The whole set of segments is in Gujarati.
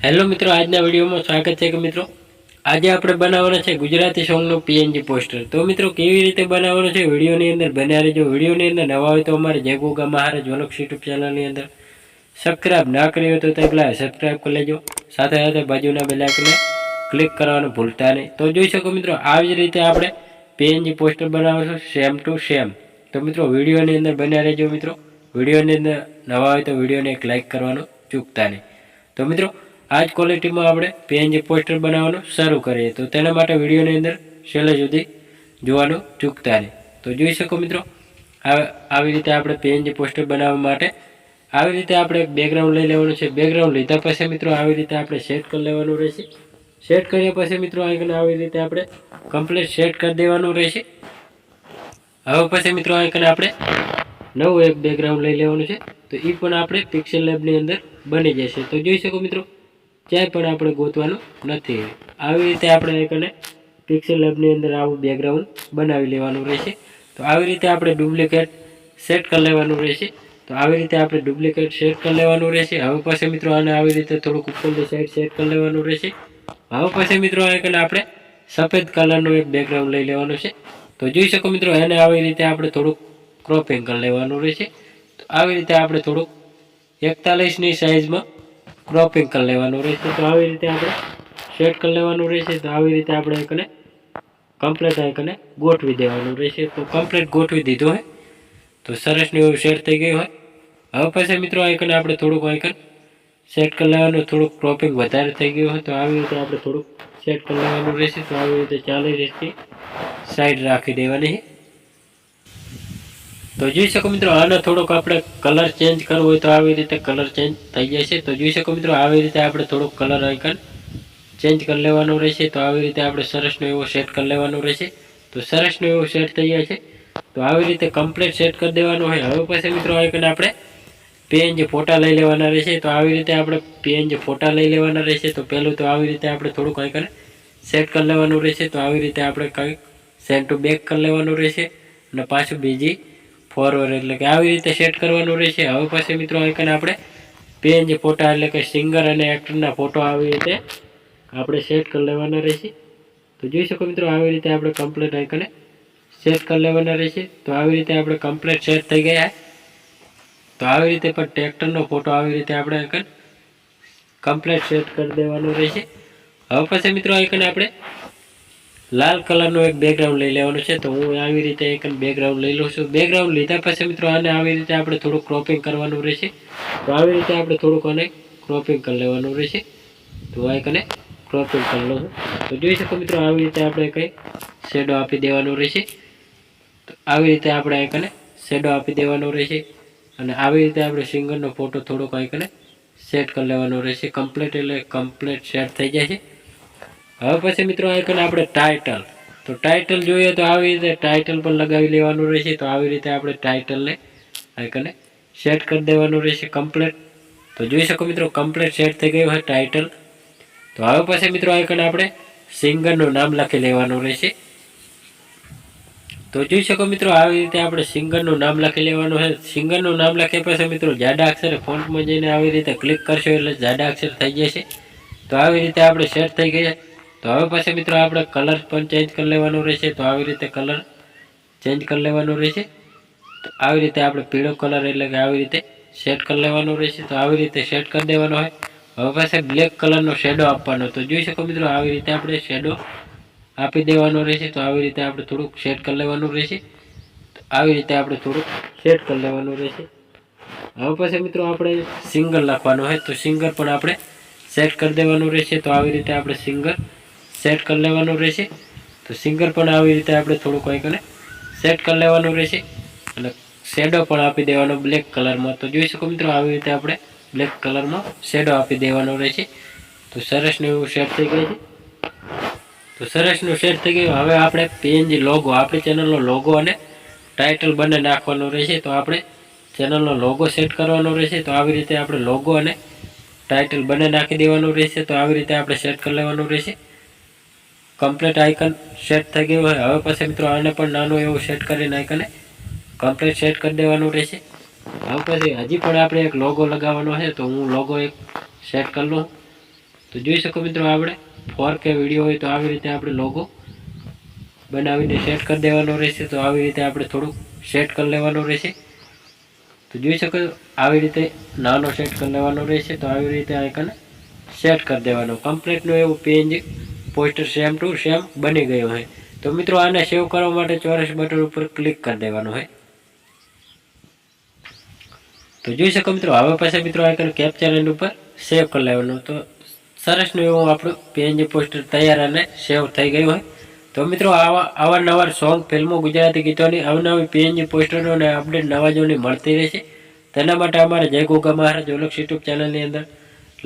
હેલો મિત્રો, આજના વિડીયોમાં સ્વાગત છે કે મિત્રો આજે આપણે બનાવવાનો છે ગુજરાતી સોંગનું પીએનજી પોસ્ટર। તો મિત્રો કેવી રીતે બનાવવાનો છે વિડીયોની અંદર બન્યા રહેજો। વિડીયોની અંદર નવા હોય તો અમારે જય ગોગા મહારાજ વ્લોગ્સ યુટ્યુબ ચેનલની અંદર સબસ્ક્રાઇબ ના કરી હોય તો પહેલાં સબસ્ક્રાઇબ કરી લેજો, સાથે સાથે બાજુના બેલ આઇકનને ક્લિક કરવાનું ભૂલતા નહીં। તો જોઈ શકો મિત્રો આવી જ રીતે આપણે પીએનજી પોસ્ટર બનાવશું સેમ ટુ સેમ। તો મિત્રો વિડીયોની અંદર બન્યા રહેજો। મિત્રો વિડીયોની અંદર નવા હોય તો વિડીયોને એક લાઇક કરવાનું ચૂકતા નહીં। તો મિત્રો आज क्वॉलिटी में આપણે પીએનજી પોસ્ટર બનાવવાનું શરૂ કરીએ તો તેના માટે વિડીયોની અંદર છેલ્લે સુધી જોવાનું ચૂકતા નહીં। તો જોઈ શકો મિત્રો આવી રીતે આપણે પીએનજી પોસ્ટર બનાવવા માટે આવી રીતે આપણે બેકગ્રાઉન્ડ લઈ લેવાનું છે। બેકગ્રાઉન્ડ લીધા પછી મિત્રો આવી રીતે આપણે સેટ કરી લેવાનું રહેશે। સેટ કર્યા પછી મિત્રો આવી રીતે આપણે કમ્પ્લીટ સેટ કરી દેવાનું રહેશે। હવે પછી મિત્રો આપણે નવું એક બેકગ્રાઉન્ડ લઈ લેવાનું છે તો એ પણ આપણે પિક્સેલ લેબની અંદર બની જશે। તો જોઈ શકો મિત્રો ક્યાંય પણ આપણે ગોતવાનું નથી। આવી રીતે આપણે એકને પિક્સેલ લેબની અંદર આવું બેકગ્રાઉન્ડ બનાવી લેવાનું રહેશે। તો આવી રીતે આપણે ડુપ્લિકેટ સેટ કરી લેવાનું રહેશે। તો આવી રીતે આપણે ડુપ્લિકેટ સેટ કરી લેવાનું રહેશે। હવે પછી મિત્રો આને આવી રીતે થોડુંક ઉપરની સાઈડ સેટ કરી લેવાનું રહેશે। હવે પછી મિત્રો આપણે સફેદ કલરનું એક બેકગ્રાઉન્ડ લઈ લેવાનું છે। તો જોઈ શકો મિત્રો એને આવી રીતે આપણે થોડુંક ક્રોપિંગ કરી લેવાનું રહેશે। તો આવી રીતે આપણે થોડુંક 41ની સાઇઝમાં ક્રોપિંગ કરી લેવાનું રહેશે। તો આવી રીતે આપણે સેટ કરી લેવાનું રહેશે। તો આવી રીતે આપણે એકને કમ્પ્લીટ આઇકને ગોઠવી દેવાનું રહેશે। તો કમ્પ્લીટ ગોઠવી દીધું હોય તો સરસનું એવું સેટ થઈ ગયું હોય। હવે પછી મિત્રો આઇકન આપણે થોડુંક આઇકન સેટ કરી લેવાનું, થોડુંક ક્રોપિંગ વધારે થઈ ગયું હોય તો આવી રીતે આપણે થોડુંક સેટ કરી લેવાનું રહેશે। તો આવી રીતે 40 સાઈડ રાખી દેવાની છે। તો જોઈ શકો મિત્રો આનો થોડોક આપણે કલર ચેન્જ કરવો હોય તો આવી રીતે કલર ચેન્જ થઈ જશે। તો જોઈ શકો મિત્રો આવી રીતે આપણે થોડોક કલર આઇકન ચેન્જ કરી લેવાનું રહેશે। તો આવી રીતે આપણે સરસનો એવો સેટ કરી લેવાનું રહેશે। તો સરસનો એવો સેટ થઈ જાય છે તો આવી રીતે કમ્પ્લીટ સેટ કરી દેવાનું હોય। હવે પછી મિત્રો આઇકન આપણે પીએનજી ફોટા લઈ લેવાના રહેશે। તો આવી રીતે આપણે પીએનજી ફોટા લઈ લેવાના રહેશે। તો પહેલું તો આવી રીતે આપણે થોડુંક આઇકન સેટ કરી લેવાનું રહેશે। તો આવી રીતે આપણે કંઈક સેન્ટ ટુ બેક કરી લેવાનું રહેશે અને પાછું બીજી ફોરવર્ડ એટલે કે આવી રીતે સેટ કરવાનું રહેશે। હવે પછી મિત્રો આઇકન આપણે પીએનજી ફોટા એટલે કે સિંગર અને એક્ટરના ફોટો આવી રીતે આપણે સેટ કરી લેવાના રહેશે। તો જોઈ શકો મિત્રો આવી રીતે આપણે કમ્પ્લીટ આઇકને સેટ કરી લેવાના રહેશે। તો આવી રીતે આપણે કમ્પ્લીટ સેટ થઈ ગયા। તો આવી રીતે પણ ટ્રેક્ટરનો ફોટો આવી રીતે આપણે આઇકન કમ્પ્લીટ સેટ કરી દેવાનું રહેશે। હવે પછી મિત્રો આઇકન આપણે લાલ કલરનું એક બેકગ્રાઉન્ડ લઈ લેવાનું છે। તો હું આવી રીતે એક બેકગ્રાઉન્ડ લઈ લઉં છું। બેકગ્રાઉન્ડ લીધા પછી મિત્રો આને આવી રીતે આપણે થોડુંક ક્રોપિંગ કરવાનું રહેશે। તો આવી રીતે આપણે થોડુંક આને ક્રોપિંગ કરી લેવાનું રહેશે। તો આને ક્રોપિંગ કરી લઉં છું। તો જોઈ શકો મિત્રો આવી રીતે આપણે કંઈ શેડો આપી દેવાનું રહેશે। તો આવી રીતે આપણે આને શેડો આપી દેવાનો રહેશે અને આવી રીતે આપણે સિંગરનો ફોટો થોડોક આને સેટ કરી લેવાનો રહેશે। કમ્પ્લીટ એટલે કમ્પ્લીટ સેટ થઈ જાય છે। હવે પછી મિત્રો આઇકન આપણે ટાઇટલ, તો ટાઇટલ જોઈએ તો આવી રીતે ટાઇટલ પણ લગાવી લેવાનું રહેશે। તો આવી રીતે આપણે ટાઇટલને આઇકને સેટ કરી દેવાનું રહેશે કમ્પ્લીટ। તો જોઈ શકો મિત્રો કમ્પ્લીટ સેટ થઈ ગયું હોય ટાઇટલ। તો હવે પછી મિત્રો આઇકન આપણે સિંગરનું નામ લખી લેવાનું રહેશે। તો જોઈ શકો મિત્રો આવી રીતે આપણે સિંગરનું નામ લખી લેવાનું છે। સિંગરનું નામ લખ્યા પછી મિત્રો જાડા અક્ષરે ફોન્ટમાં જઈને આવી રીતે ક્લિક કરશો એટલે જાડા અક્ષર થઈ જશે। તો આવી રીતે આપણે સેટ થઈ ગયા। તો હવે પછી મિત્રો આપણે કલર પણ ચેન્જ કરી લેવાનું રહેશે। તો આવી રીતે કલર ચેન્જ કરી લેવાનું રહેશે। તો આવી રીતે આપણે પીળો કલર એટલે કે આવી રીતે સેટ કરી લેવાનું રહેશે। તો આવી રીતે સેટ કરી દેવાનો હોય। હવે પછી બ્લેક કલરનો શેડો આપવાનો। તો જોઈ શકો મિત્રો આવી રીતે આપણે શેડો આપી દેવાનો રહેશે। તો આવી રીતે આપણે થોડુંક સેટ કરી લેવાનું રહેશે। તો આવી રીતે આપણે થોડુંક સેટ કરી લેવાનું રહેશે। હવે પછી મિત્રો આપણે સિંગર લખવાનું હોય તો સિંગર પણ આપણે સેટ કરી દેવાનું રહેશે। તો આવી રીતે આપણે સિંગર સેટ કરી લેવાનું રહેશે। તો સિંગર પણ આવી રીતે આપણે થોડુંક આઇકને સેટ કરી લેવાનું રહેશે અને શેડો પણ આપી દેવાનો બ્લેક કલરમાં। તો જોઈ શકો મિત્રો આવી રીતે આપણે બ્લેક કલરમાં શેડો આપી દેવાનો રહેશે। તો સરસનું એવું સેટ થઈ ગયું છે। તો સરસનું સેટ થઈ ગયું। હવે આપણે પીએનજી લોગો, આપણી ચેનલનો લોગો અને ટાઇટલ બંને નાખવાનું રહેશે। તો આપણે ચેનલનો લોગો સેટ કરવાનો રહેશે। તો આવી રીતે આપણે લોગો અને ટાઇટલ બંને નાખી દેવાનું રહેશે। તો આવી રીતે આપણે સેટ કરી લેવાનું રહેશે। કમ્પ્લીટ આઇકન સેટ થઈ ગયું હોય। હવે પછી મિત્રો આને પણ નાનું એવું સેટ કરીને આઇકને કમ્પ્લીટ સેટ કરી દેવાનું રહેશે। હવે પછી હજી પણ આપણે એક લોગો લગાવવાનો છે। તો હું લોગો એક સેટ કરી લઉં। તો જોઈ શકો મિત્રો આપણે 4K વિડીયો હોય તો આવી રીતે આપણે લોગો બનાવીને સેટ કરી દેવાનો રહેશે. તો આવી રીતે આપણે થોડુંક સેટ કરી લેવાનું રહેશે. તો જોઈ શકો આવી રીતે નાનો સેટ કરી લેવાનો રહેશે. તો આવી રીતે આઇકન સેટ કરી દેવાનો. કમ્પ્લીટનું એવું PNG poster same to same બની ગયું હોય. તો મિત્રો આને સેવ કરવા માટે ચોરસ બટન ઉપર ક્લિક કરી દેવાનું હોય. તો જોઈ શકો મિત્રો હવે પછી મિત્રો આઇકન કેપ્ચર એન્ડ ઉપર સેવ કરી લેવાનું. તો સરસનું એવું આપણું પીએનજી પોસ્ટર તૈયાર અને સેવ થઈ ગયું હોય. તો મિત્રો અવારનવાર સોંગ ફિલ્મો ગુજરાતી ગીતોની અવનવી પીએનજી પોસ્ટરો અને અપડેટ નવા જોની મળતી રહેશે. તેના માટે અમારા જય ગોગા મહારાજ વ્લોગ્સ યુટ્યુબ ચેનલની અંદર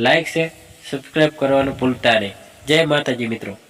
લાઇક છે સબસ્ક્રાઈબ કરવાનું ભૂલતા નહીં. જય માતાજી મિત્રો.